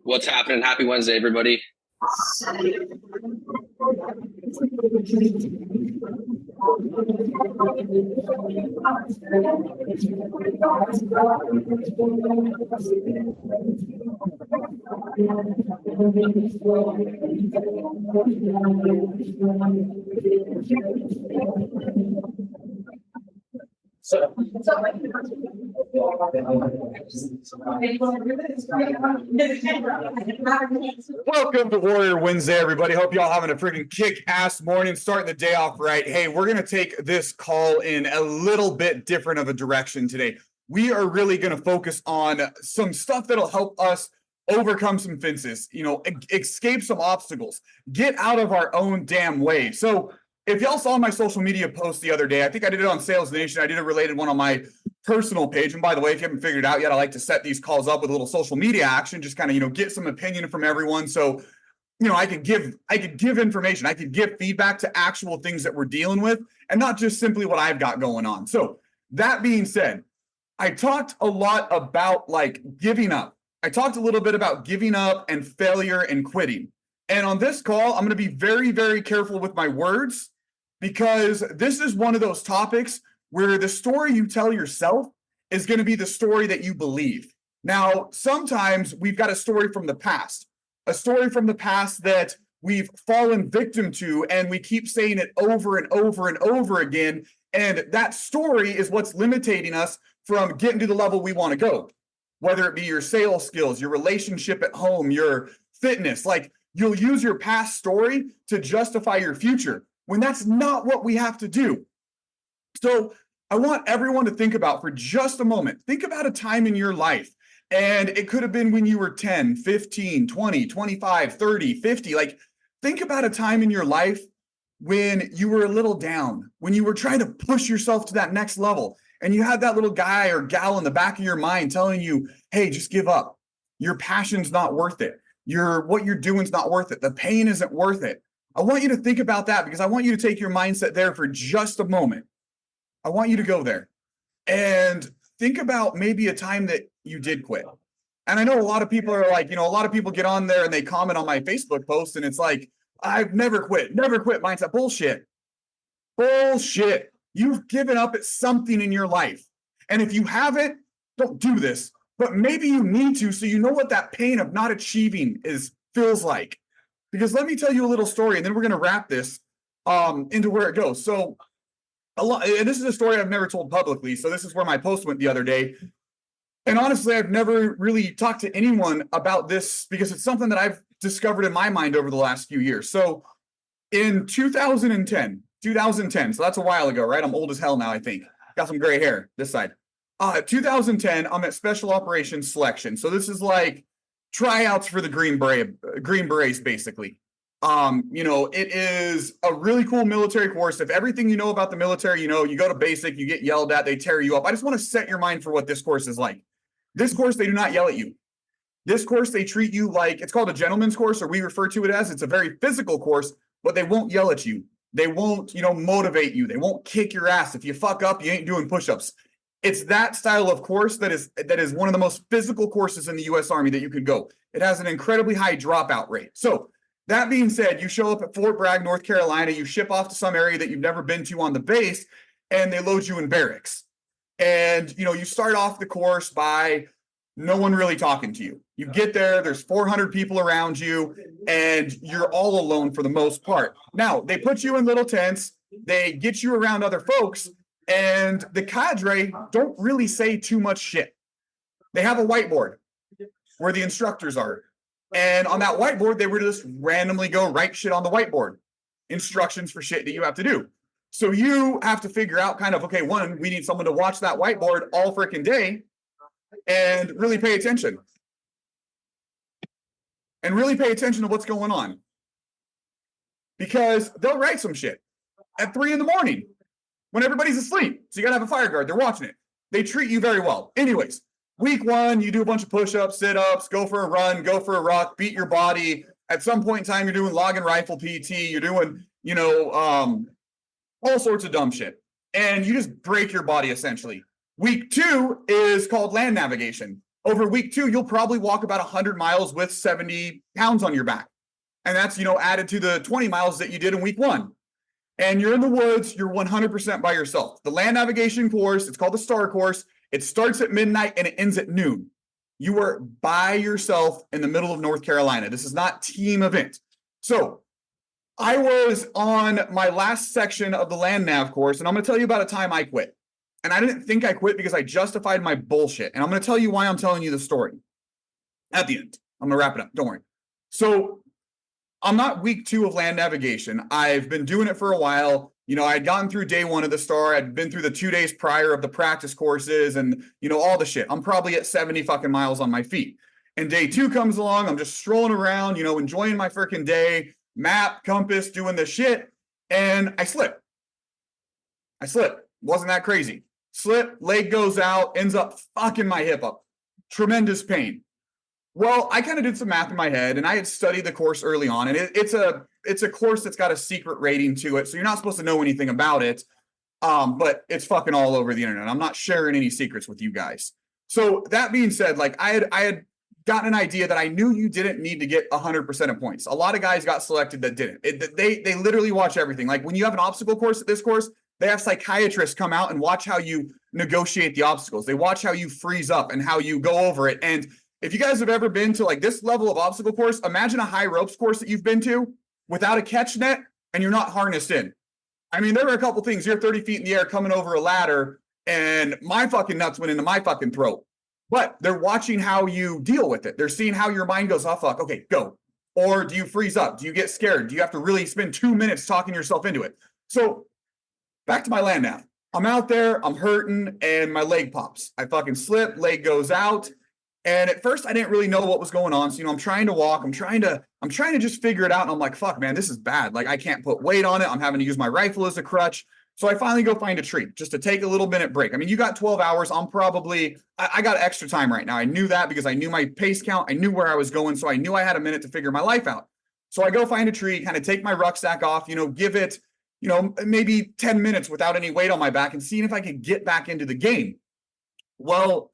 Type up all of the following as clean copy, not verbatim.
What's happening? Happy Wednesday, everybody. Welcome to Warrior Wednesday, everybody. Hope y'all having a freaking kick-ass morning, starting the day off right. Hey, we're going to take this call in a little bit different of a direction today. We are really going to focus on some stuff that'll help us overcome some fences, escape some obstacles, get out of our own damn way. So if y'all saw my social media post the other day, I think I did it on Sales Nation. I did a related one on my personal page. And by the way, if you haven't figured it out yet, I like to set these calls up with a little social media action, just kind of, get some opinion from everyone. So, I could give information. I could give feedback to actual things that we're dealing with and not just simply what I've got going on. So that being said, I talked a lot about giving up. I talked a little bit about giving up and failure and quitting. And on this call, I'm going to be very, very careful with my words because this is one of those topics where the story you tell yourself is going to be the story that you believe. Now, sometimes we've got a story from the past that we've fallen victim to, and we keep saying it over and over and over again. And that story is what's limiting us from getting to the level we want to go, whether it be your sales skills, your relationship at home, your fitness. You'll use your past story to justify your future when that's not what we have to do. So I want everyone to think about for just a moment. Think about a time in your life. And it could have been when you were 10, 15, 20, 25, 30, 50. Think about a time in your life when you were a little down, when you were trying to push yourself to that next level. And you had that little guy or gal in the back of your mind telling you, hey, just give up. Your passion's not worth it. What you're doing is not worth it. The pain isn't worth it. I want you to think about that because I want you to take your mindset there for just a moment. I want you to go there and think about maybe a time that you did quit. And I know a lot of people are a lot of people get on there and they comment on my Facebook post and it's like, I've never quit mindset. Bullshit. You've given up at something in your life. And if you haven't, don't do this, but maybe you need to, so you know what that pain of not achieving feels like. Because let me tell you a little story and then we're going to wrap this into where it goes. So and this is a story I've never told publicly. So this is where my post went the other day. And honestly, I've never really talked to anyone about this because it's something that I've discovered in my mind over the last few years. So in 2010, so that's a while ago, right? I'm old as hell now, I think. Got some gray hair this side. 2010, I'm at Special Operations Selection. So this is like tryouts for the Green Berets, basically. It is a really cool military course. If everything you know about the military, you go to basic, you get yelled at, they tear you up. I just want to set your mind for what this course is like. This course, they do not yell at you. This course, they treat you like, it's called a gentleman's course, or we refer to it as, it's a very physical course, but they won't yell at you. They won't, motivate you. They won't kick your ass. If you fuck up, you ain't doing push-ups. It's that style of course that is one of the most physical courses in the U.S. Army that you could go. It has an incredibly high dropout rate. So that being said, you show up at Fort Bragg, North Carolina, you ship off to some area that you've never been to on the base, and they load you in barracks. And, you start off the course by no one really talking to you. You get there, there's 400 people around you, and you're all alone for the most part. Now, they put you in little tents, they get you around other folks, and the cadre don't really say too much shit. They have a whiteboard where the instructors are. And on that whiteboard, they would just randomly go write shit on the whiteboard. Instructions for shit that you have to do. So you have to figure out okay, one, we need someone to watch that whiteboard all freaking day and really pay attention. And really pay attention to what's going on. Because they'll write some shit at 3 a.m. when everybody's asleep. So you gotta have a fire guard. They're watching it. They treat you very well. Anyways, week 1, you do a bunch of push-ups, sit-ups, go for a run, go for a ruck, beat your body. At some point in time, you're doing log and rifle PT. You're doing, all sorts of dumb shit. And you just break your body essentially. Week 2 is called land navigation. Over week 2, you'll probably walk about 100 miles with 70 pounds on your back. And that's, added to the 20 miles that you did in week 1. And you're in the woods, you're 100% by yourself. The land navigation course, it's called the STAR course. It starts at midnight and it ends at noon. You are by yourself in the middle of North Carolina. This is not team event. So I was on my last section of the land nav course, and I'm going to tell you about a time I quit. And I didn't think I quit because I justified my bullshit. And I'm going to tell you why I'm telling you the story at the end. I'm going to wrap it up. Don't worry. So I'm not week 2 of land navigation. I've been doing it for a while. I'd gotten through day 1 of the STAR. I'd been through the 2 days prior of the practice courses and, all the shit. I'm probably at 70 fucking miles on my feet. And day 2 comes along. I'm just strolling around, enjoying my freaking day, map, compass, doing the shit. And I slip. Wasn't that crazy. Slip, leg goes out, ends up fucking my hip up. Tremendous pain. Well, I kind of did some math in my head, and I had studied the course early on, and it's a course that's got a secret rating to it, so you're not supposed to know anything about it, but it's fucking all over the internet. I'm not sharing any secrets with you guys. So that being said, like I had gotten an idea that I knew you didn't need to get 100% of points. A lot of guys got selected that didn't. They literally watch everything. Like when you have an obstacle course at this course, they have psychiatrists come out and watch how you negotiate the obstacles. They watch how you freeze up and how you go over it. And if you guys have ever been to like this level of obstacle course, imagine a high ropes course that you've been to without a catch net and you're not harnessed in. I mean, there are a couple things. You're 30 feet in the air coming over a ladder and my fucking nuts went into my fucking throat. But they're watching how you deal with it. They're seeing how your mind goes, oh, fuck, okay, go. Or do you freeze up? Do you get scared? Do you have to really spend 2 minutes talking yourself into it? So back to my land now. I'm out there, I'm hurting, and my leg pops. I fucking slip, leg goes out. And at first I didn't really know what was going on. So, I'm trying to walk, I'm trying to just figure it out. And I'm like, fuck, man, this is bad. Like I can't put weight on it. I'm having to use my rifle as a crutch. So I finally go find a tree just to take a little minute break. I mean, you got 12 hours. I got extra time right now. I knew that because I knew my pace count. I knew where I was going. So I knew I had a minute to figure my life out. So I go find a tree, kind of take my rucksack off, give it, maybe 10 minutes without any weight on my back and seeing if I could get back into the game. Well,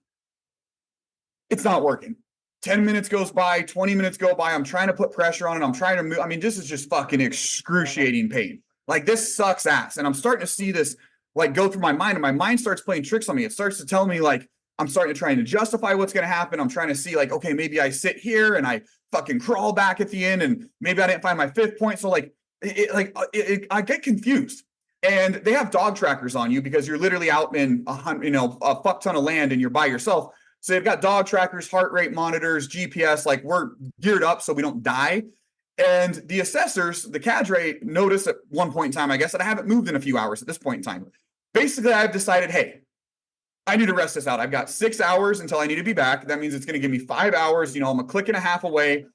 it's not working. 10 minutes goes by, 20 minutes go by. I'm trying to put pressure on it. I'm trying to move. I mean, this is just fucking excruciating pain. Like this sucks ass. And I'm starting to see this like go through my mind and my mind starts playing tricks on me. It starts to tell me like, I'm starting to try to justify what's going to happen. I'm trying to see like, okay, maybe I sit here and I fucking crawl back at the end and maybe I didn't find my 5th point. So like, I get confused. And they have dog trackers on you because you're literally out in a fuck ton of land and you're by yourself. So they've got dog trackers, heart rate monitors, GPS, like we're geared up so we don't die. And the assessors, the cadre, noticed at one point in time, I guess, that I haven't moved in a few hours at this point in time. Basically, I've decided, hey, I need to rest this out. I've got 6 hours until I need to be back. That means it's going to give me 5 hours. I'm a click and a half away.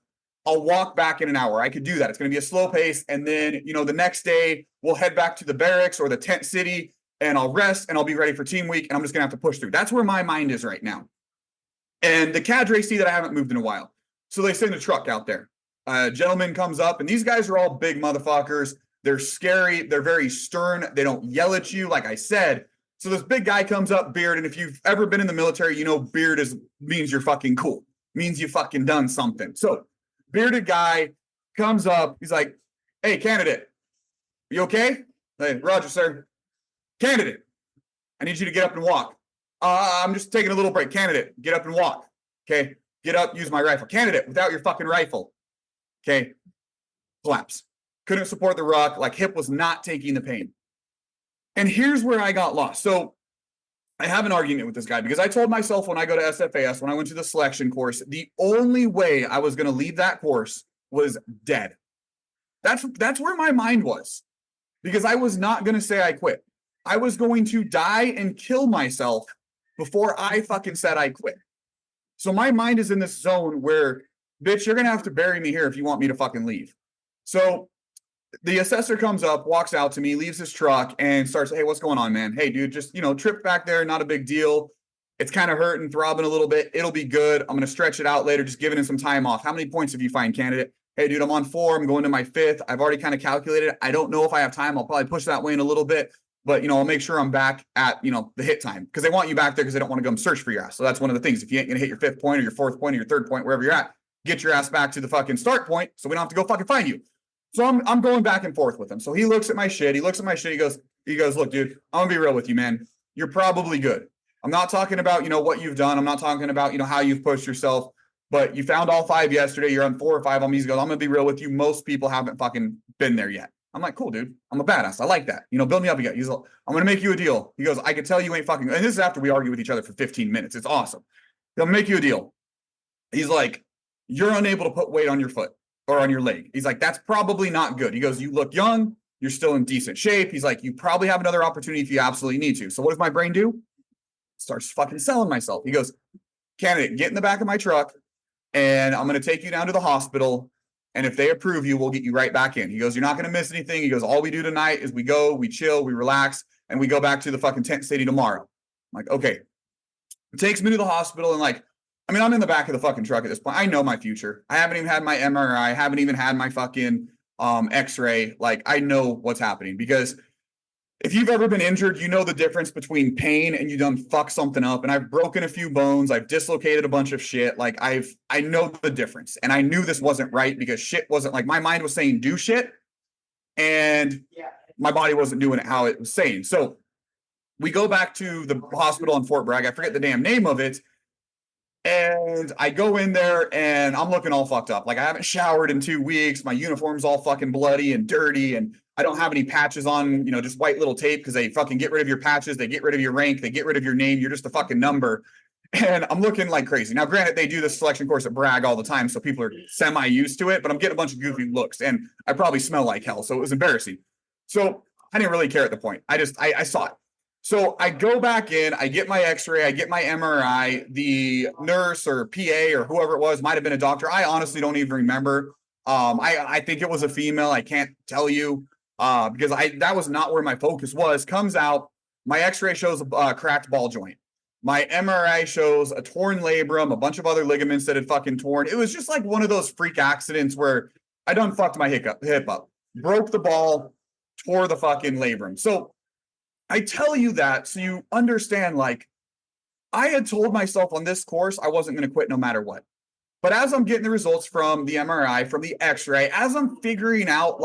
I'll walk back in an hour. I could do that. It's going to be a slow pace. And then, the next day we'll head back to the barracks or the tent city and I'll rest and I'll be ready for team week. And I'm just going to have to push through. That's where my mind is right now. And the cadre see that I haven't moved in a while. So they send a truck out there. A gentleman comes up, and these guys are all big motherfuckers. They're scary. They're very stern. They don't yell at you, like I said. So this big guy comes up, beard, and if you've ever been in the military, beard means you're fucking cool. Means you fucking done something. So bearded guy comes up. He's like, hey, candidate, you okay? Hey, Roger, sir. Candidate, I need you to get up and walk. I'm just taking a little break. Candidate, get up and walk. Okay, get up, use my rifle. Candidate, without your fucking rifle. Okay, collapse. Couldn't support the ruck. Like hip was not taking the pain. And here's where I got lost. So I have an argument with this guy because I told myself when I go to SFAS, when I went to the selection course, the only way I was going to leave that course was dead. That's where my mind was because I was not going to say I quit. I was going to die and kill myself before I fucking said I quit. So my mind is in this zone where, bitch, you're going to have to bury me here if you want me to fucking leave. So the assessor comes up, walks out to me, leaves his truck and starts, hey, what's going on, man? Hey, dude, just, trip back there. Not a big deal. It's kind of hurting, throbbing a little bit. It'll be good. I'm going to stretch it out later. Just giving him some time off. How many points have you find, candidate? hey, dude, I'm on 4. I'm going to my 5th. I've already kind of calculated. I don't know if I have time. I'll probably push that way in a little bit. But, I'll make sure I'm back at, the hit time. Because they want you back there because they don't want to come search for your ass. So that's one of the things. If you ain't going to hit your 5th point or your 4th point or your 3rd point, wherever you're at, get your ass back to the fucking start point so we don't have to go fucking find you. So I'm going back and forth with him. So he looks at my shit. He goes, look, dude, I'm going to be real with you, man. You're probably good. I'm not talking about, what you've done. I'm not talking about, how you've pushed yourself. But you found all 5 yesterday. You're on 4 or 5 on me. He goes, I'm going to be real with you. Most people haven't fucking been there yet. I'm like, cool, dude. I'm a badass. I like that. Build me up again. He's like, I'm going to make you a deal. He goes, I can tell you ain't fucking. And this is after we argue with each other for 15 minutes. It's awesome. He'll make you a deal. He's like, you're unable to put weight on your foot or on your leg. He's like, that's probably not good. He goes, you look young. You're still in decent shape. He's like, you probably have another opportunity if you absolutely need to. So what does my brain do? Starts fucking selling myself. He goes, candidate, get in the back of my truck and I'm going to take you down to the hospital. And if they approve you, we'll get you right back in. He goes, you're not going to miss anything. He goes, all we do tonight is we go, we chill, we relax, and we go back to the fucking tent city tomorrow. I'm like, okay. It takes me to the hospital and I'm in the back of the fucking truck at this point. I know my future. I haven't even had my MRI. I haven't even had my fucking x-ray. I know what's happening because if you've ever been injured, you know the difference between pain and you done fuck something up. And I've broken a few bones. I've dislocated a bunch of shit. I know the difference. And I knew this wasn't right because shit wasn't my mind was saying do shit. And my body wasn't doing it how it was saying. So we go back to the hospital in Fort Bragg. I forget the damn name of it. And I go in there and I'm looking all fucked up. I haven't showered in 2 weeks. My uniform's all fucking bloody and dirty. And I don't have any patches on, just white little tape because they fucking get rid of your patches. They get rid of your rank. They get rid of your name. You're just a fucking number. And I'm looking like crazy. Now, granted, they do this selection course at Bragg all the time. So people are semi-used to it, but I'm getting a bunch of goofy looks and I probably smell like hell. So it was embarrassing. So I didn't really care at the point. I saw it. So I go back in, I get my x-ray, I get my MRI. The nurse or PA or whoever it was might have been a doctor. I honestly don't even remember. I think it was a female. I can't tell you because that was not where my focus was. Comes out, my x-ray shows a cracked ball joint. My MRI shows a torn labrum, a bunch of other ligaments that had fucking torn. It was just like one of those freak accidents where I done fucked my hip up, broke the ball, tore the fucking labrum. So I tell you that so you understand, I had told myself on this course I wasn't going to quit no matter what. But as I'm getting the results from the MRI, from the x-ray, as I'm figuring out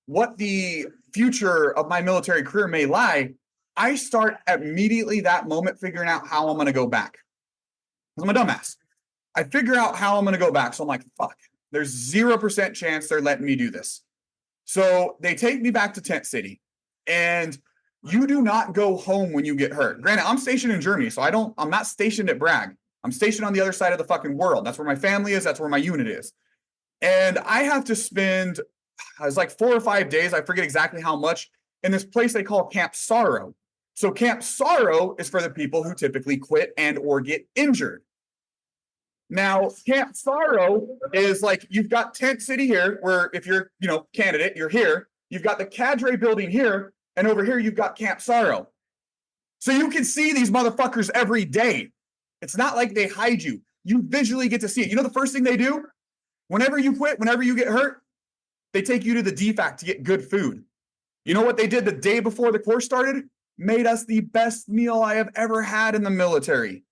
what the future of my military career may lie, I start immediately that moment figuring out how I'm going to go back. I'm a dumbass. I figure out how I'm going to go back. So I'm like, fuck, there's 0% chance they're letting me do this. So they take me back to Tent City and you do not go home when you get hurt. Granted, I'm stationed in Germany, so I'm not stationed at Bragg. I'm stationed on the other side of the fucking world. That's where my family is. That's where my unit is. And I have to spend, it's 4 or 5 days. I forget exactly how much in this place they call Camp Sorrow. So Camp Sorrow is for the people who typically quit and or get injured. Now, Camp Sorrow is you've got Tent City here, where if you're, candidate, you're here. You've got the cadre building here. And over here, you've got Camp Sorrow. So you can see these motherfuckers every day. It's not like they hide you. You visually get to see it. You know the first thing they do? Whenever you quit, whenever you get hurt, they take you to the DFAC to get good food. You know what they did the day before the course started? Made us the best meal I have ever had in the military.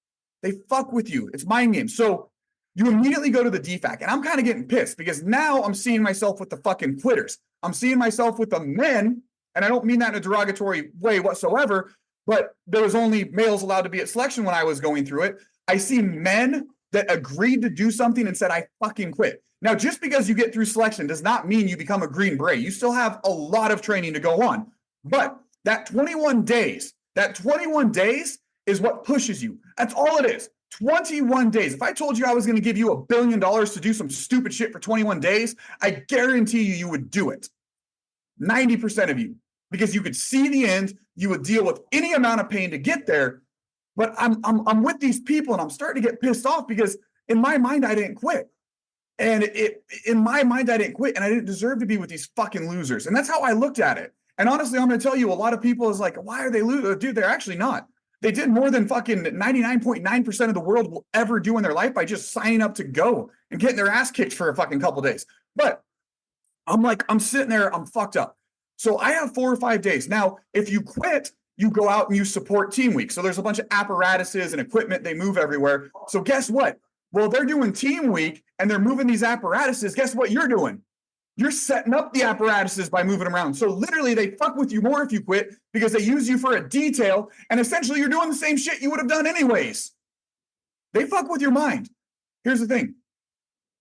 They fuck with you. It's mind games. So you immediately go to the DFAC. And I'm kind of getting pissed because now I'm seeing myself with the fucking quitters. I'm seeing myself with the men. And I don't mean that in a derogatory way whatsoever, but there was only males allowed to be at selection when I was going through it. I see men that agreed to do something and said, I fucking quit. Now, just because you get through selection does not mean you become a Green Beret. You still have a lot of training to go on. But that 21 days is what pushes you. That's all it is. 21 days. If I told you I was going to give you $1 billion to do some stupid shit for 21 days, I guarantee you would do it. 90% of you, because you could see the end, you would deal with any amount of pain to get there. But I'm with these people and I'm starting to get pissed off because in my mind, I didn't quit. And in my mind, I didn't quit and I didn't deserve to be with these fucking losers. And that's how I looked at it. And honestly, I'm going to tell you, a lot of people is why are they losers? Dude, they're actually not. They did more than fucking 99.9% of the world will ever do in their life by just signing up to go and getting their ass kicked for a fucking couple days. But I'm sitting there, I'm fucked up. So I have 4 or 5 days. Now, if you quit, you go out and you support Team Week. So there's a bunch of apparatuses and equipment, they move everywhere. So guess what? Well, they're doing Team Week and they're moving these apparatuses. Guess what you're doing? You're setting up the apparatuses by moving them around. So literally, they fuck with you more if you quit because they use you for a detail. And essentially, you're doing the same shit you would have done anyways. They fuck with your mind. Here's the thing.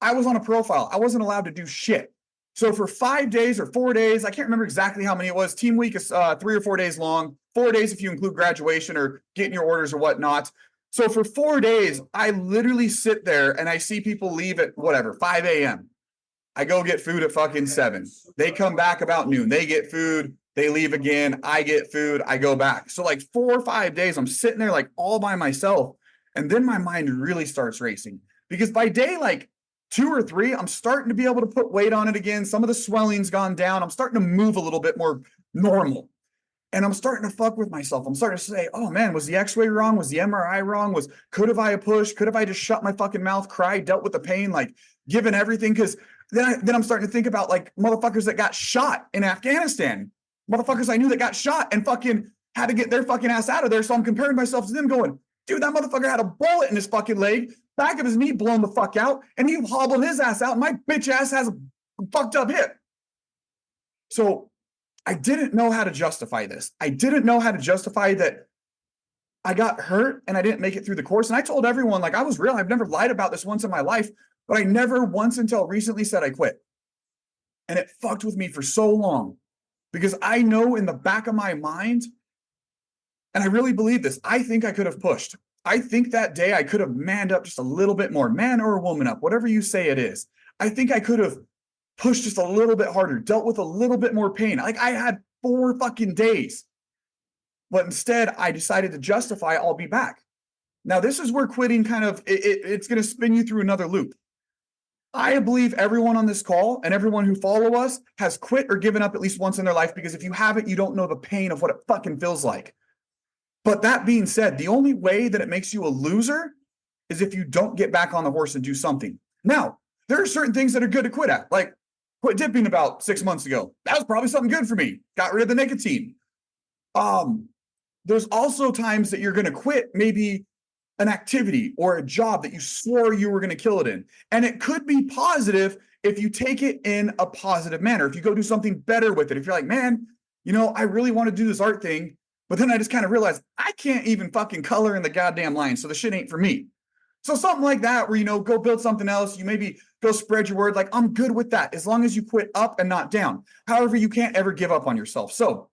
I was on a profile. I wasn't allowed to do shit. So for 5 days or 4 days, I can't remember exactly how many it was. Team Week is 3 or 4 days long. 4 days if you include graduation or getting your orders or whatnot. So for 4 days, I literally sit there and I see people leave at whatever, 5 a.m. I go get food at fucking 7. They come back about noon. They get food. They leave again. I get food. I go back. So like 4 or 5 days, I'm sitting there like all by myself. And then my mind really starts racing because by day like 2 or 3, I'm starting to be able to put weight on it again. Some of the swelling's gone down. I'm starting to move a little bit more normal. And I'm starting to fuck with myself. I'm starting to say, oh man, was the x-ray wrong? Was the MRI wrong? Could have I pushed? Could have I just shut my fucking mouth, cried, dealt with the pain, like given everything? Because then I'm starting to think about like motherfuckers that got shot in Afghanistan. Motherfuckers I knew that got shot and fucking had to get their fucking ass out of there. So I'm comparing myself to them going, dude, that motherfucker had a bullet in his fucking leg, back of his knee blown the fuck out, and he hobbled his ass out. And my bitch ass has a fucked up hip. So I didn't know how to justify this. I didn't know how to justify that I got hurt and I didn't make it through the course. And I told everyone, like, I was real. I've never lied about this once in my life, but I never once until recently said I quit. And it fucked with me for so long because I know in the back of my mind, and I really believe this, I think I could have pushed. I think that day I could have manned up just a little bit more, man or woman up, whatever you say it is. I think I could have pushed just a little bit harder, dealt with a little bit more pain. Like I had 4 fucking days. But instead, I decided to justify I'll be back. Now, this is where quitting kind of, it's going to spin you through another loop. I believe everyone on this call and everyone who follow us has quit or given up at least once in their life, because if you haven't, you don't know the pain of what it fucking feels like. But that being said, the only way that it makes you a loser is if you don't get back on the horse and do something. Now, there are certain things that are good to quit at, like quit dipping about 6 months ago. That was probably something good for me. Got rid of the nicotine. There's also times that you're going to quit maybe an activity or a job that you swore you were going to kill it in. And it could be positive if you take it in a positive manner. If you go do something better with it. If you're like, man, you know, I really want to do this art thing, but then I just kind of realized I can't even fucking color in the goddamn line. So the shit ain't for me. So something like that where, you know, go build something else. You maybe go spread your word. Like, I'm good with that as long as you quit up and not down. However, you can't ever give up on yourself. So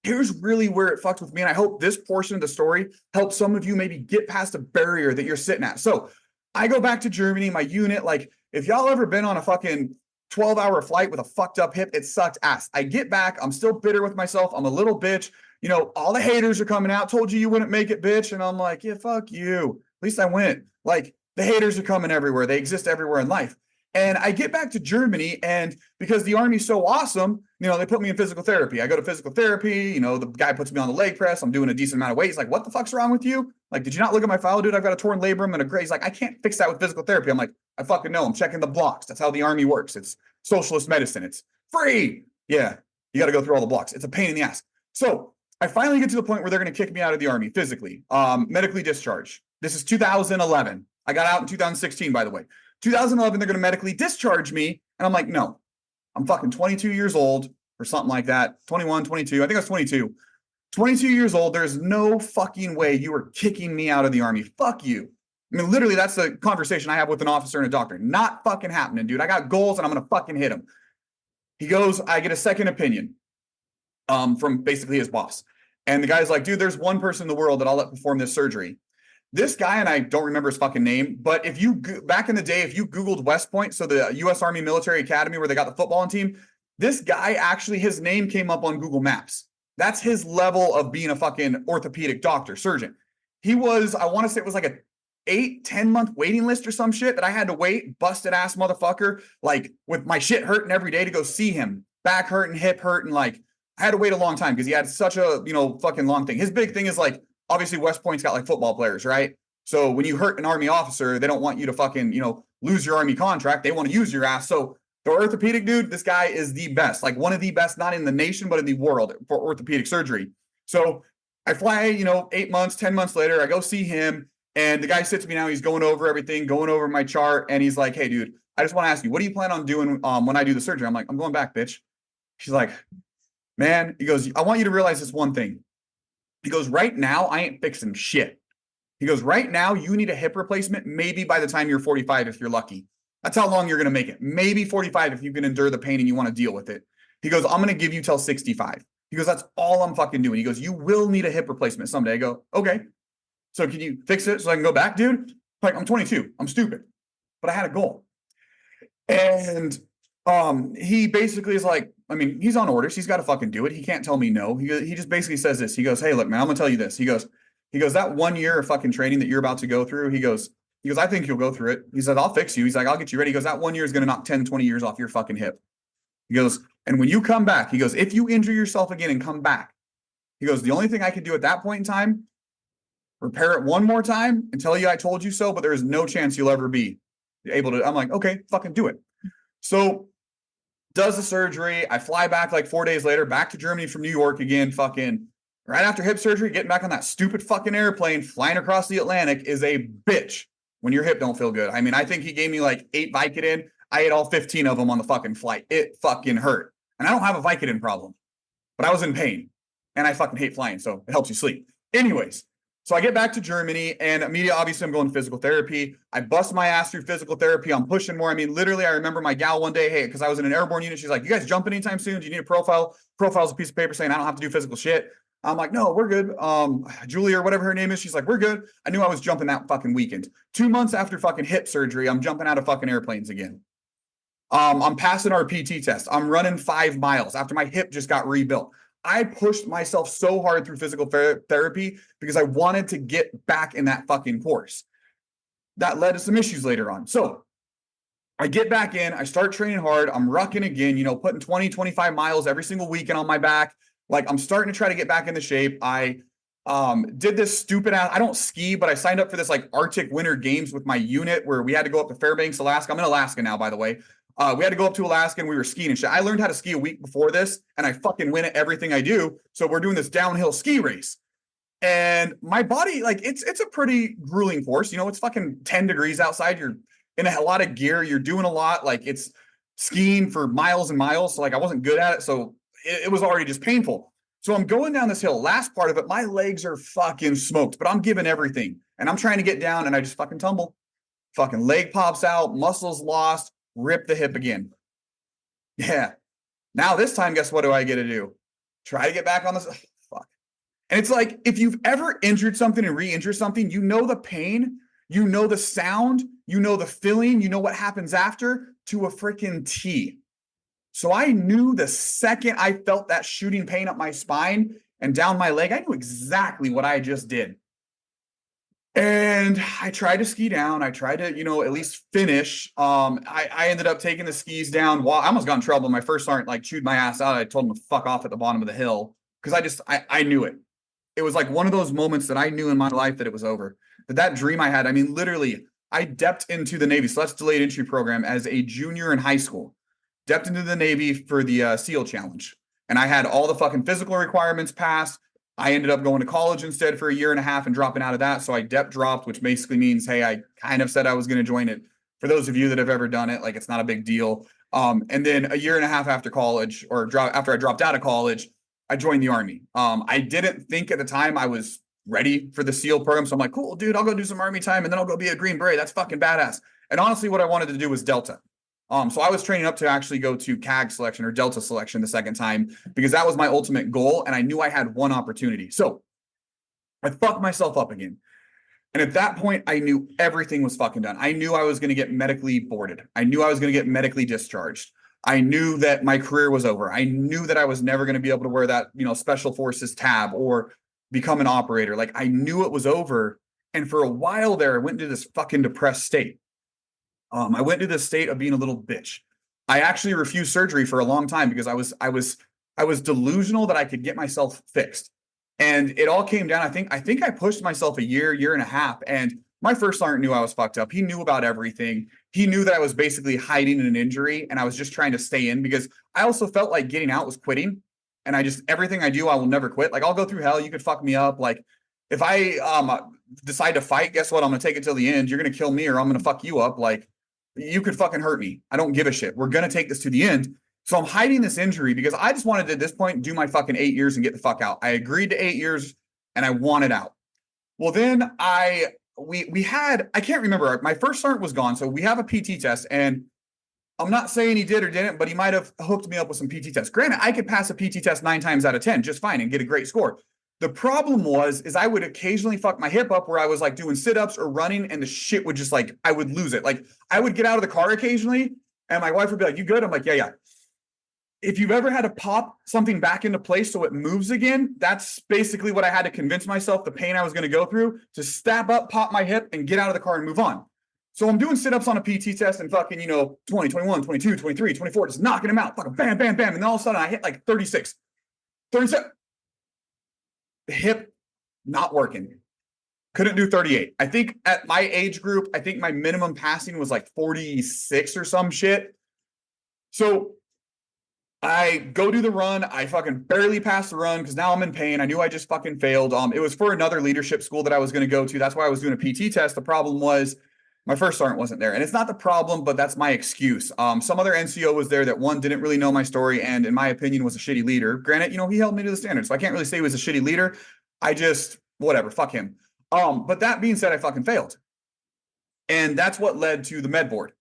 here's really where it fucked with me. And I hope this portion of the story helps some of you maybe get past a barrier that you're sitting at. So I go back to Germany, my unit. Like, if y'all ever been on a fucking 12-hour flight with a fucked up hip, it sucked ass. I get back. I'm still bitter with myself. I'm a little bitch. You know, all the haters are coming out. Told you wouldn't make it, bitch. And I'm like, yeah, fuck you. At least I went. Like, the haters are coming everywhere. They exist everywhere in life. And I get back to Germany, and because the Army's so awesome, you know, they put me in physical therapy. I go to physical therapy, you know, the guy puts me on the leg press. I'm doing a decent amount of weight. He's like, what the fuck's wrong with you? Like, did you not look at my file, dude? I've got a torn labrum and a gray. He's like, I can't fix that with physical therapy. I'm like, I fucking know. I'm checking the blocks. That's how the Army works. It's socialist medicine. It's free. Yeah, you got to go through all the blocks. It's a pain in the ass. So I finally get to the point where they're going to kick me out of the Army physically, medically discharged. This is 2011. I got out in 2016, by the way. 2011, they're going to medically discharge me. And I'm like, no, I'm fucking 22 years old or something like that. 21, 22. I think I was 22. 22 years old. There's no fucking way you are kicking me out of the Army. Fuck you. I mean, literally, that's the conversation I have with an officer and a doctor. Not fucking happening, dude. I got goals and I'm going to fucking hit them. He goes, I get a second opinion from basically his boss. And the guy's like, dude, there's one person in the world that I'll let perform this surgery. This guy, and I don't remember his fucking name, but if you, back in the day, if you Googled West Point, so the U.S. Army Military Academy where they got the football team, this guy actually, his name came up on Google Maps. That's his level of being a fucking orthopedic doctor, surgeon. He was, I want to say it was like a 8-10 month waiting list or some shit that I had to wait, busted ass motherfucker, like with my shit hurting every day to go see him, back hurting, hip hurting, like I had to wait a long time because he had such a, you know, fucking long thing. His big thing is like, obviously, West Point's got like football players, right? So when you hurt an Army officer, they don't want you to fucking, you know, lose your Army contract. They want to use your ass. So The orthopedic dude, this guy is the best, like one of the best, not in the nation, but in the world for orthopedic surgery. So I fly, 8 months, 10 months later, I go see him, and the guy sits me now. He's going over everything, going over my chart, and he's like, "Hey, dude, I just want to ask you, what do you plan on doing when I do the surgery?" I'm like, "I'm going back, bitch." She's like, "Man," he goes, "I want you to realize this one thing." He goes, "Right now, I ain't fixing shit." He goes, "Right now, you need a hip replacement, maybe by the time you're 45, if you're lucky. That's how long you're going to make it. Maybe 45 if you can endure the pain and you want to deal with it." He goes, "I'm going to give you till 65. He goes, "That's all I'm fucking doing." He goes, "You will need a hip replacement someday." I go, "Okay. So can you fix it so I can go back, dude?" Like, I'm 22. I'm stupid. But I had a goal. And he basically is like, I mean, he's on orders. He's got to fucking do it. He can't tell me no. He just basically says this. He goes, "Hey, look, man, I'm going to tell you this." He goes, "That 1 year of fucking training that you're about to go through," he goes, "I think you'll go through it." He said, "I'll fix you." He's like, "I'll get you ready." He goes, "That 1 year is going to knock 10, 20 years off your fucking hip." He goes, "And when you come back," he goes, "if you injure yourself again and come back," he goes, "the only thing I can do at that point in time, repair it one more time and tell you I told you so, but there is no chance you'll ever be able to." I'm like, "Okay, fucking do it." So does the surgery. I fly back like 4 days later, back to Germany from New York again, fucking right after hip surgery, getting back on that stupid fucking airplane, flying across the Atlantic is a bitch when your hip don't feel good. I mean, I think he gave me like 8 Vicodin. I ate all 15 of them on the fucking flight. It fucking hurt. And I don't have a Vicodin problem, but I was in pain. And I fucking hate flying, so it helps you sleep. Anyways, so I get back to Germany, and immediately, obviously, I'm going to physical therapy. I bust my ass through physical therapy. I'm pushing more. I mean, literally, I remember my gal one day, hey, because I was in an airborne unit. She's like, "You guys jumping anytime soon? Do you need a profile?" Profile's a piece of paper saying I don't have to do physical shit. I'm like, "No, we're good." Julie or whatever her name is, she's like, "We're good." I knew I was jumping that fucking weekend. 2 months after fucking hip surgery, I'm jumping out of fucking airplanes again. I'm passing our PT test. I'm running 5 miles after my hip just got rebuilt. I pushed myself so hard through physical therapy because I wanted to get back in that fucking course. That led to some issues later on. So I get back in, I start training hard. I'm rucking again, putting 20, 25 miles every single weekend on my back. Like, I'm starting to try to get back into shape. I did this stupid ass, I don't ski, but I signed up for this like Arctic Winter Games with my unit where we had to go up to Fairbanks, Alaska. I'm in Alaska now, by the way. We had to go up to Alaska and we were skiing and shit. I learned how to ski a week before this and I fucking win at everything I do. So we're doing this downhill ski race. And my body, like, it's a pretty grueling course. It's fucking 10 degrees outside. You're in a lot of gear. You're doing a lot. Like, it's skiing for miles and miles. So, like, I wasn't good at it. So it was already just painful. So I'm going down this hill. Last part of it, my legs are fucking smoked, but I'm giving everything. And I'm trying to get down and I just fucking tumble. Fucking leg pops out, muscles lost, rip the hip again. Yeah. Now this time, guess what do I get to do? Try to get back on this. Fuck. And it's like, if you've ever injured something and re-injured something, you know the pain, you know the sound, you know the feeling, you know what happens after to a freaking T. So I knew the second I felt that shooting pain up my spine and down my leg, I knew exactly what I just did. And I tried to ski down. I tried to, at least finish. I ended up taking the skis down. Well, I almost got in trouble. My first sergeant like chewed my ass out. I told him to fuck off at the bottom of the hill because I knew it. It was like one of those moments that I knew in my life that it was over. That dream I had, I mean, literally, I depped into the Navy. So that's delayed entry program as a junior in high school. Depped into the Navy for the SEAL challenge. And I had all the fucking physical requirements passed. I ended up going to college instead for a year and a half and dropping out of that. So I dep dropped, which basically means, hey, I kind of said I was going to join it. For those of you that have ever done it, like, it's not a big deal. And then a year and a half after college, or after I dropped out of college, I joined the Army. I didn't think at the time I was ready for the SEAL program. So I'm like, cool, dude, I'll go do some Army time and then I'll go be a Green Beret. That's fucking badass. And honestly, what I wanted to do was Delta. So I was training up to actually go to CAG selection or Delta selection the second time because that was my ultimate goal. And I knew I had one opportunity. So I fucked myself up again. And at that point, I knew everything was fucking done. I knew I was going to get medically boarded. I knew I was going to get medically discharged. I knew that my career was over. I knew that I was never going to be able to wear that, special forces tab or become an operator. Like, I knew it was over. And for a while there, I went into this fucking depressed state. I went to this state of being a little bitch. I actually refused surgery for a long time because I was delusional that I could get myself fixed. And it all came down. I think I pushed myself a year and a half. And my first sergeant knew I was fucked up. He knew about everything. he knew that I was basically hiding an injury and I was just trying to stay in because I also felt like getting out was quitting. And everything I do, I will never quit. Like I'll go through hell. You could fuck me up. Like if I decide to fight, guess what? I'm going to take it till the end. You're going to kill me or I'm going to fuck you up. Like you could fucking hurt me. I don't give a shit. We're going to take this to the end. So I'm hiding this injury because I just wanted to, at this point, do my fucking 8 years and get the fuck out. I agreed to 8 years and I wanted out. Well, then we had, I can't remember, my first sergeant was gone. So we have a PT test and I'm not saying he did or didn't, but he might have hooked me up with some PT tests. Granted, I could pass a PT test 9 times out of 10 just fine and get a great score. The problem is I would occasionally fuck my hip up where I was like doing sit-ups or running and the shit would just like, I would lose it. Like I would get out of the car occasionally and my wife would be like, you good? I'm like, yeah. If you've ever had to pop something back into place so it moves again, that's basically what I had to convince myself the pain I was going to go through to stab up, pop my hip and get out of the car and move on. So I'm doing sit-ups on a PT test and fucking, 20, 21, 22, 23, 24, just knocking them out, fucking bam, bam, bam. And then all of a sudden I hit like 36, 37. The hip not working. Couldn't do 38. I think at my age group, I think my minimum passing was like 46 or some shit. So I go do the run. I fucking barely pass the run because now I'm in pain. I knew I just fucking failed. It was for another leadership school that I was going to go to. That's why I was doing a PT test. The problem was my first sergeant wasn't there. And it's not the problem, but that's my excuse. Some other NCO was there that one didn't really know my story and in my opinion was a shitty leader. Granted, he held me to the standard. So I can't really say he was a shitty leader. I just, whatever, fuck him. But that being said, I fucking failed. And that's what led to the med board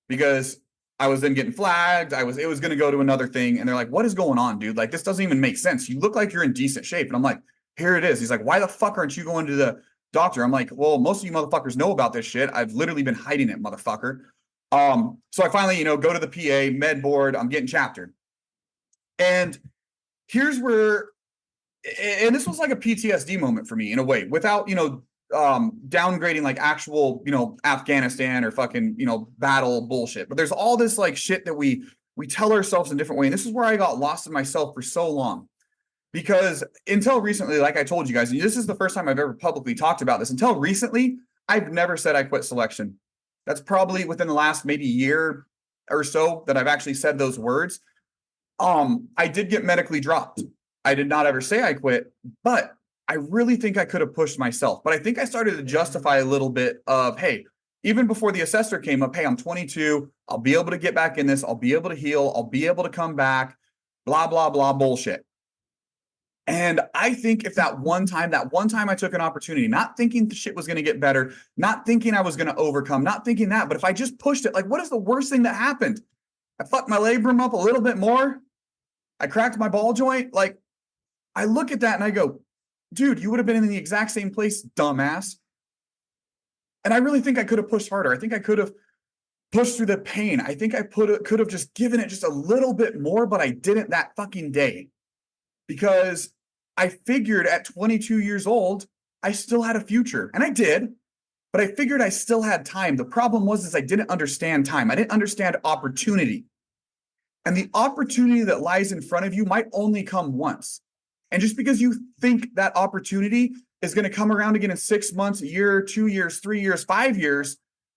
because I was then getting flagged. It was going to go to another thing. And they're like, what is going on, dude? Like, this doesn't even make sense. You look like you're in decent shape. And I'm like, here it is. He's like, why the fuck aren't you going to the doctor? I'm like, well, most of you motherfuckers know about this shit. I've literally been hiding it, motherfucker. So I finally, go to the PA med board. I'm getting chaptered. And here's where, and this was like a PTSD moment for me in a way without, downgrading like actual, Afghanistan or fucking, battle bullshit. But there's all this like shit that we tell ourselves in a different way. And this is where I got lost in myself for so long. Because until recently, like I told you guys, and this is the first time I've ever publicly talked about this. Until recently, I've never said I quit selection. That's probably within the last maybe year or so that I've actually said those words. I did get medically dropped. I did not ever say I quit, but I really think I could have pushed myself. But I think I started to justify a little bit of, hey, even before the assessor came up, hey, I'm 22. I'll be able to get back in this. I'll be able to heal. I'll be able to come back, blah, blah, blah, bullshit. And I think if that one time I took an opportunity, not thinking the shit was going to get better, not thinking I was going to overcome, not thinking that, but if I just pushed it, like, what is the worst thing that happened? I fucked my labrum up a little bit more. I cracked my ball joint. Like, I look at that and I go, dude, you would have been in the exact same place, dumbass. And I really think I could have pushed harder. I think I could have pushed through the pain. I think I could have just given it just a little bit more, but I didn't that fucking day. Because I figured at 22 years old, I still had a future. And I did, but I figured I still had time. The problem was I didn't understand time. I didn't understand opportunity. And the opportunity that lies in front of you might only come once. And just because you think that opportunity is going to come around again in 6 months, a year, 2 years, 3 years, 5 years,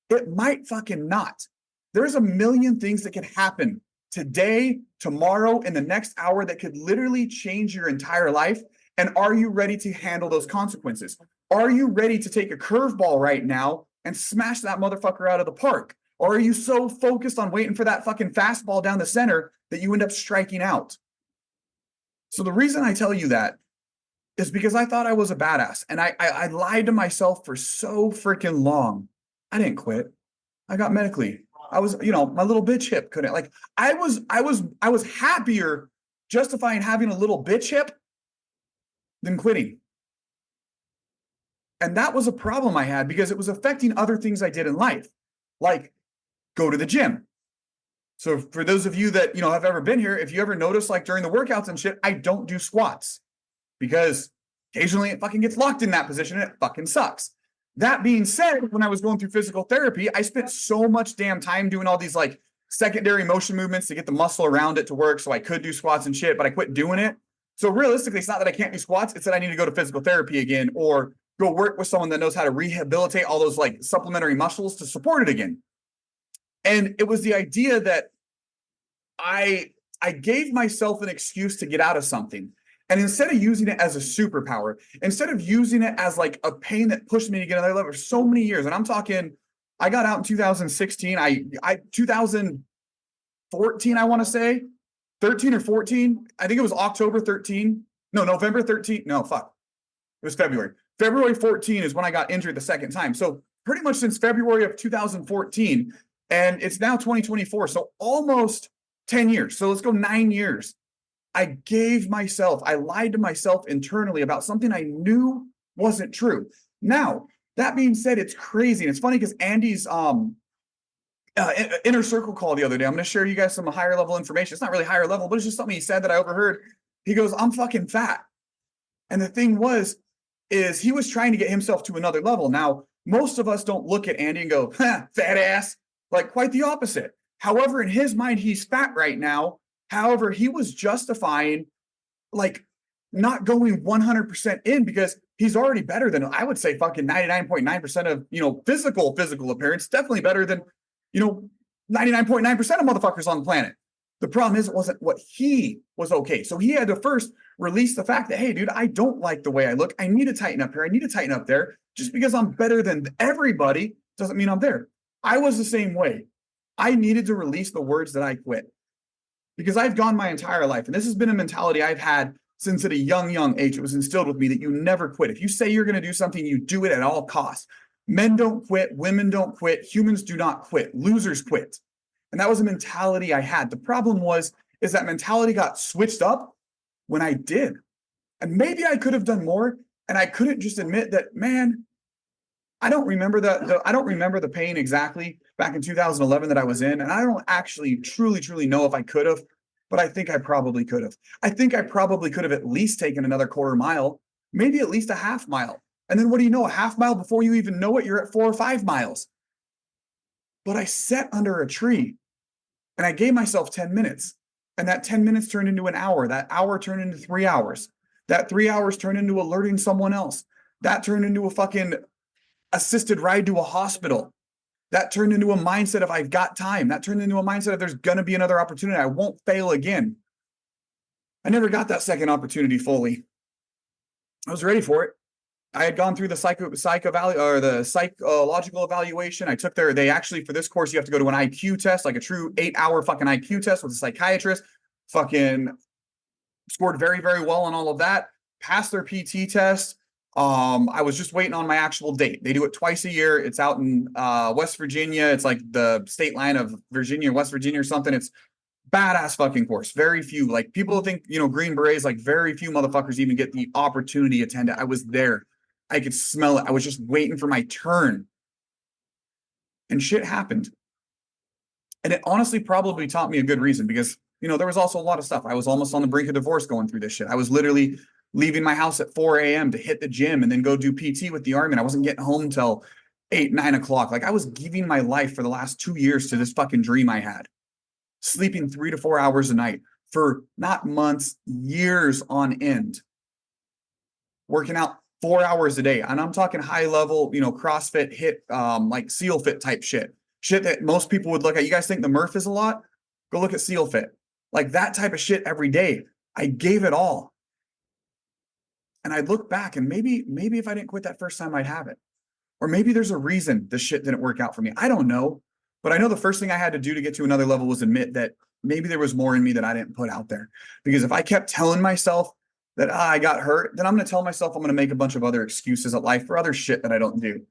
it might fucking not. There's a million things that can happen today, tomorrow, in the next hour that could literally change your entire life. And are you ready to handle those consequences? Are you ready to take a curveball right now and smash that motherfucker out of the park? Or are you so focused on waiting for that fucking fastball down the center that you end up striking out? So the reason I tell you that is because I thought I was a badass and I lied to myself for so freaking long. I didn't quit. I got medically. I was, my little bitch hip couldn't, like, I was happier justifying having a little bitch hip than quitting. And that was a problem I had because it was affecting other things I did in life, like go to the gym. So for those of you that, have ever been here, if you ever notice, like during the workouts and shit, I don't do squats because occasionally it fucking gets locked in that position and it fucking sucks. That being said, when I was going through physical therapy, I spent so much damn time doing all these like secondary motion movements to get the muscle around it to work so I could do squats and shit, but I quit doing it. So realistically, it's not that I can't do squats. It's that I need to go to physical therapy again or go work with someone that knows how to rehabilitate all those like supplementary muscles to support it again. And it was the idea that I gave myself an excuse to get out of something. And instead of using it as a superpower, instead of using it as like a pain that pushed me to get another level for so many years, and I'm talking, I got out in 2016, I 2014, I want to say, 13 or 14. I think it was October 13. No, November 13. No, fuck. It was February. February 14 is when I got injured the second time. So pretty much since February of 2014, and it's now 2024. So almost 10 years. So let's go 9 years. I lied to myself internally about something I knew wasn't true. Now, that being said, it's crazy. And it's funny because Andy's inner circle call the other day. I'm going to share you guys some higher level information. It's not really higher level, but it's just something he said that I overheard. He goes, I'm fucking fat. And the thing is he was trying to get himself to another level. Now, most of us don't look at Andy and go, fat ass, like quite the opposite. However, in his mind, he's fat right now. However, he was justifying like not going 100% in because he's already better than, I would say, fucking 99.9% of, physical appearance. Definitely better than, 99.9% of motherfuckers on the planet. The problem is it wasn't what he was okay. So he had to first release the fact that, hey, dude, I don't like the way I look. I need to tighten up here. I need to tighten up there. Just because I'm better than everybody doesn't mean I'm there. I was the same way. I needed to release the words that I quit because I've gone my entire life. And this has been a mentality I've had since at a young age. It was instilled with me that you never quit. If you say you're going to do something, you do it at all costs. Men don't quit. Women don't quit. Humans do not quit. Losers quit. And that was a mentality I had. The problem is that mentality got switched up when I did. And maybe I could have done more. And I couldn't just admit that, man, I don't remember I don't remember the pain exactly back in 2011 that I was in. And I don't actually truly know if I could have, but I think I probably could have. I think I probably could have at least taken another quarter mile, maybe at least a half mile. And then what do you know? A half mile before you even know it, you're at 4 or 5 miles. But I sat under a tree and I gave myself 10 minutes. And that 10 minutes turned into an hour. That hour turned into 3 hours. That 3 hours turned into alerting someone else. That turned into a fucking assisted ride to a hospital. That turned into a mindset of I've got time. That turned into a mindset of there's going to be another opportunity. I won't fail again. I never got that second opportunity fully. I was ready for it. I had gone through the psychological evaluation. I took they actually, for this course, you have to go to an IQ test, like a true 8-hour fucking IQ test with a psychiatrist. Fucking scored very well on all of that. Passed their PT test. I was just waiting on my actual date. They do it twice a year. It's out in West Virginia. It's like the state line of Virginia, West Virginia or something. It's badass fucking course. Very few, like people think, Green Berets, like very few motherfuckers even get the opportunity to attend it. I was there. I could smell it. I was just waiting for my turn. And shit happened. And it honestly probably taught me a good reason because, there was also a lot of stuff. I was almost on the brink of divorce going through this shit. I was literally leaving my house at 4 a.m. to hit the gym and then go do PT with the Army. And I wasn't getting home until 8, 9 o'clock. Like I was giving my life for the last 2 years to this fucking dream I had. Sleeping 3 to 4 hours a night for not months, years on end. Working out 4 hours a day. And I'm talking high level, CrossFit, hit, like SEAL Fit type shit. Shit that most people would look at. You guys think the Murph is a lot? Go look at SEAL Fit. Like that type of shit every day. I gave it all. And I'd look back and maybe if I didn't quit that first time, I'd have it. Or maybe there's a reason this shit didn't work out for me. I don't know. But I know the first thing I had to do to get to another level was admit that maybe there was more in me that I didn't put out there. Because if I kept telling myself that I got hurt, then I'm going to tell myself I'm going to make a bunch of other excuses at life for other shit that I don't do.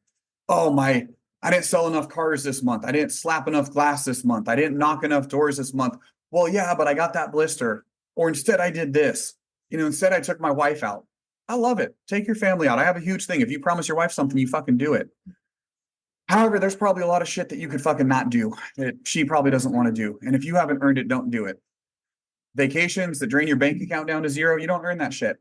I didn't sell enough cars this month. I didn't slap enough glass this month. I didn't knock enough doors this month. Well, yeah, but I got that blister. Or instead I did this. Instead I took my wife out. I love it. Take your family out. I have a huge thing. If you promise your wife something, you fucking do it. However, there's probably a lot of shit that you could fucking not do that she probably doesn't want to do. And if you haven't earned it, don't do it. Vacations that drain your bank account down to zero, you don't earn that shit.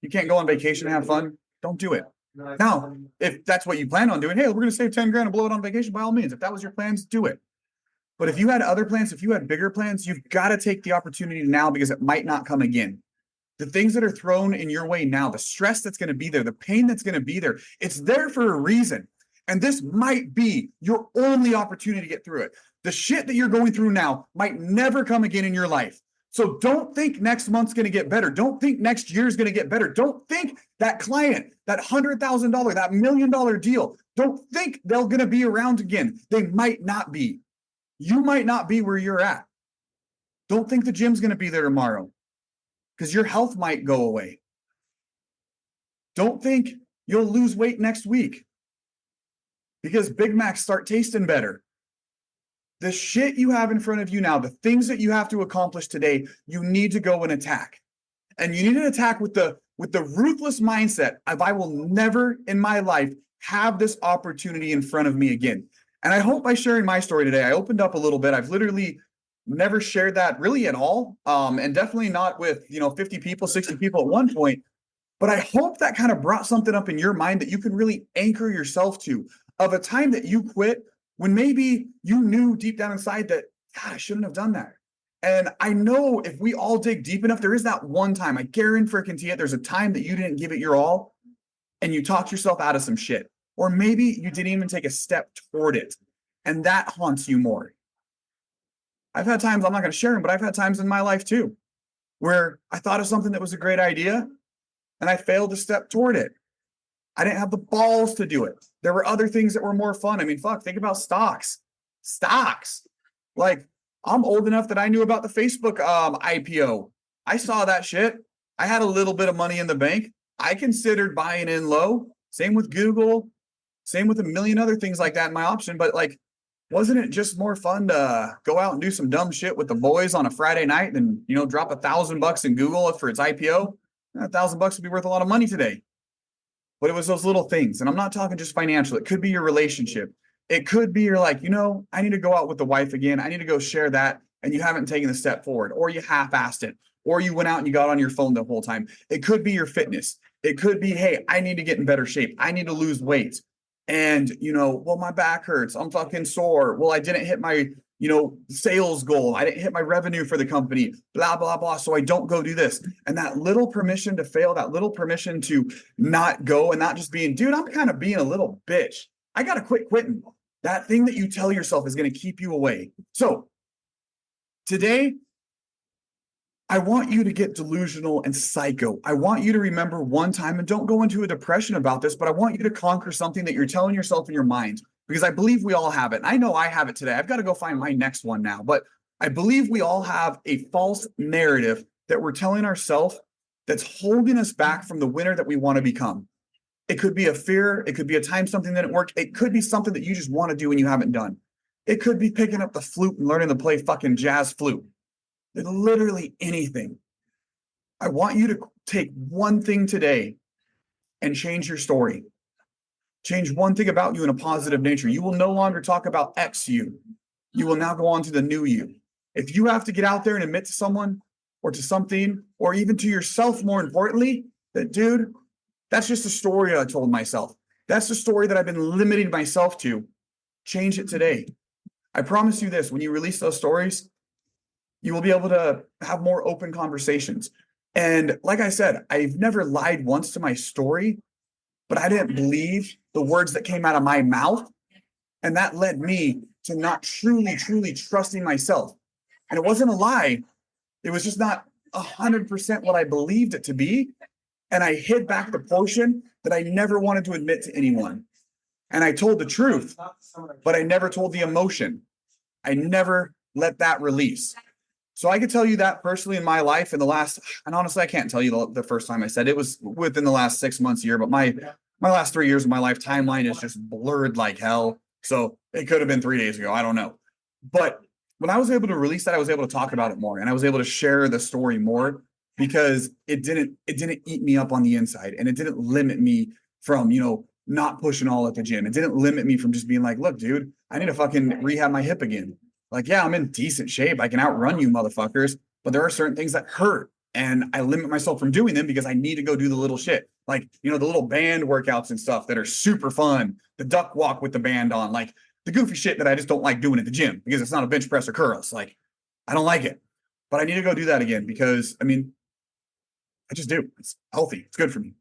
You can't go on vacation and have fun. Don't do it. Now, if that's what you plan on doing, hey, we're going to save 10 grand and blow it on vacation, by all means. If that was your plans, do it. But if you had other plans, if you had bigger plans, you've got to take the opportunity now because it might not come again. The things that are thrown in your way now, the stress that's going to be there, the pain that's going to be there, it's there for a reason. And this might be your only opportunity to get through it. The shit that you're going through now might never come again in your life. So don't think next month's going to get better. Don't think next year's going to get better. Don't think that client, that $100,000, that $1 million deal, don't think they're going to be around again. They might not be. You might not be where you're at. Don't think the gym's going to be there tomorrow because your health might go away. Don't think you'll lose weight next week because Big Macs start tasting better. The shit you have in front of you now, the things that you have to accomplish today, you need to go and attack. And you need to attack with the ruthless mindset of I will never in my life have this opportunity in front of me again. And I hope by sharing my story today, I opened up a little bit. I've literally never shared that really at all. And definitely not with, 50 people, 60 people at one point. But I hope that kind of brought something up in your mind that you can really anchor yourself to of a time that you quit when maybe you knew deep down inside that, God, I shouldn't have done that. And I know if we all dig deep enough, there is that one time, I guarantee it, there's a time that you didn't give it your all and you talked yourself out of some shit. Or maybe you didn't even take a step toward it. And that haunts you more. I've had times, I'm not going to share them, but I've had times in my life too, where I thought of something that was a great idea and I failed to step toward it. I didn't have the balls to do it. There were other things that were more fun. I mean, fuck, think about stocks. Like, I'm old enough that I knew about the Facebook IPO. I saw that shit. I had a little bit of money in the bank. I considered buying in low. Same with Google. Same with a million other things like that in my option. But like, wasn't it just more fun to go out and do some dumb shit with the boys on a Friday night than, drop $1,000 in Google for its IPO? $1,000 would be worth a lot of money today. But it was those little things. And I'm not talking just financial. It could be your relationship. It could be you're like, I need to go out with the wife again. I need to go share that. And you haven't taken the step forward, or you half-assed it, or you went out and you got on your phone the whole time. It could be your fitness. It could be, hey, I need to get in better shape. I need to lose weight. And, well, my back hurts. I'm fucking sore. Well, I didn't hit my, sales goal. I didn't hit my revenue for the company, blah, blah, blah. So I don't go do this. And that little permission to fail, that little permission to not go and not just being, dude, I'm kind of being a little bitch. I got to quit quitting. That thing that you tell yourself is going to keep you away. So today, I want you to get delusional and psycho. I want you to remember one time, and don't go into a depression about this, but I want you to conquer something that you're telling yourself in your mind, because I believe we all have it. And I know I have it today. I've got to go find my next one now, but I believe we all have a false narrative that we're telling ourselves that's holding us back from the winner that we want to become. It could be a fear. It could be a time something didn't work. It could be something that you just want to do and you haven't done. It could be picking up the flute and learning to play fucking jazz flute. Literally anything. I want you to take one thing today and change your story. Change one thing about you in a positive nature. You will no longer talk about X you. You will now go on to the new you. If you have to get out there and admit to someone or to something, or even to yourself, more importantly, that, dude, that's just a story I told myself. That's the story that I've been limiting myself to. Change it today. I promise you this, when you release those stories, you will be able to have more open conversations. And like I said, I've never lied once to my story, but I didn't believe the words that came out of my mouth. And that led me to not truly trusting myself. And it wasn't a lie. It was just not 100% what I believed it to be. And I hid back the portion that I never wanted to admit to anyone. And I told the truth, but I never told the emotion. I never let that release. So I could tell you that personally in my life in the last, and honestly, I can't tell you the first time I said it was within the last 6 months, year, but my last 3 years of my life timeline is just blurred like hell. So it could have been 3 days ago. I don't know. But when I was able to release that, I was able to talk about it more, and I was able to share the story more because it didn't eat me up on the inside, and it didn't limit me from, not pushing all at the gym. It didn't limit me from just being like, look, dude, I need to fucking rehab my hip again. Like, yeah, I'm in decent shape. I can outrun you motherfuckers, but there are certain things that hurt. And I limit myself from doing them because I need to go do the little shit. Like, the little band workouts and stuff that are super fun. The duck walk with the band on, like the goofy shit that I just don't like doing at the gym because it's not a bench press or curls. Like, I don't like it, but I need to go do that again because I just do. It's healthy. It's good for me.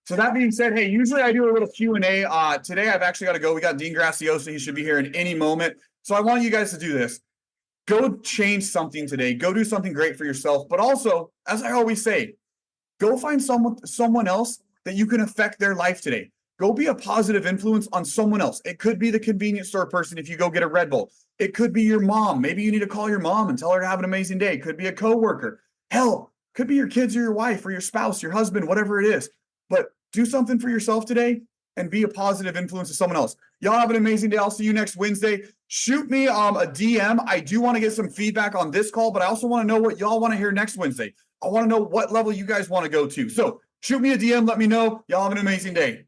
So that being said, hey, usually I do a little Q&A. Today I've actually got to go. We got Dean Graciosa. He should be here in any moment. So I want you guys to do this. Go change something today. Go do something great for yourself. But also, as I always say, go find someone else that you can affect their life today. Go be a positive influence on someone else. It could be the convenience store person if you go get a Red Bull. It could be your mom. Maybe you need to call your mom and tell her to have an amazing day. It could be a coworker. Hell, could be your kids or your wife or your spouse, your husband, whatever it is. But do something for yourself today and be a positive influence to someone else. Y'all have an amazing day. I'll see you next Wednesday. Shoot me a DM. I do want to get some feedback on this call, but I also want to know what y'all want to hear next Wednesday. I want to know what level you guys want to go to. So shoot me a DM. Let me know. Y'all have an amazing day.